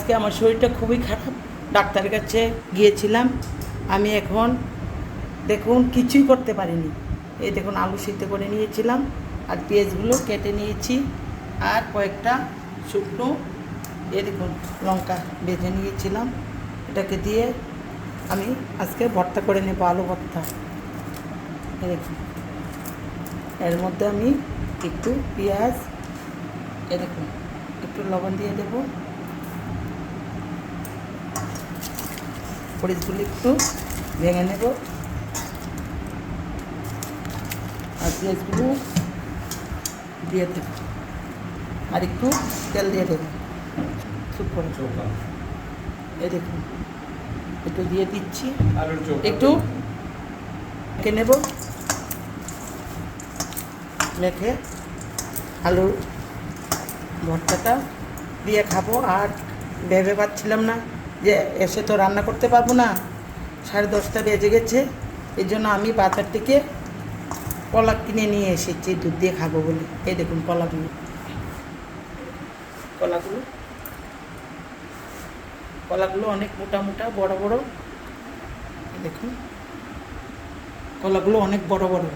আজকে আমার শরীরটা খুবই খারাপ, ডাক্তারের কাছে গিয়েছিলাম। আমি এখন দেখুন কিছুই করতে পারিনি। এই দেখুন আলু সিদ্ধ করে নিয়েছিলাম, আর পেঁয়াজগুলো কেটে নিয়েছি, আর কয়েকটা শুকনো দেখুন লঙ্কা বেজে নিয়েছিলাম। এটাকে দিয়ে আমি আজকে ভর্তা করে নেব, আলু ভর্তা। দেখুন এর মধ্যে আমি একটু পেঁয়াজ দেখুন একটু লবণ দিয়ে দেবো, মরিচগুলো একটু ভেঙে নেব, আর পেঁয়াজগুলো দিয়ে দেব, আর একটু তেল দিয়ে দেবো চুপ করে। এই দেখুন একটু দিয়ে দিচ্ছি, একটু মেখে নেব, মেখে আলুর ভর্তাটা দিয়ে খাবো। আর ভেবে পাচ্ছিলাম না যে এসে তো রান্না করতে পারবো না, 10:30 বেজে গেছে। এই জন্য আমি বাজার থেকে কলা কিনে নিয়ে এসেছি দুধ দিয়ে খাবো বলে। এই দেখুন কলাগুলো কলাগুলো অনেক মোটা মোটা বড় বড়। দেখুন কলাগুলো অনেক বড় বড়।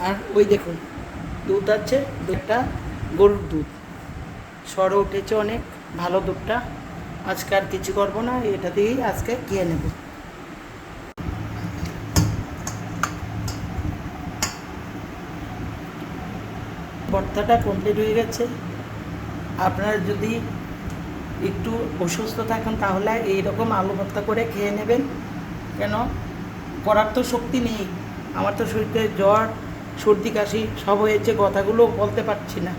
আর ওই দেখুন দুধ আছে, দুধটা গরুর দুধ, সরে উঠেছে অনেক ভালো দুধটা। আজকে আর কিছু করবো না, এটা দিয়েই আজকে খেয়ে নেব। ভর্তাটা কমপ্লিট হয়ে গেছে। আপনারা যদি একটু অসুস্থ থাকেন তাহলে এইরকম আলু ভর্তা করে খেয়ে নেবেন, কেন করার তো শক্তি নেই। আমার তো শরীরে জ্বর, সর্দি, কাশি সব হয়েছে, কথাগুলো বলতে পারছি না।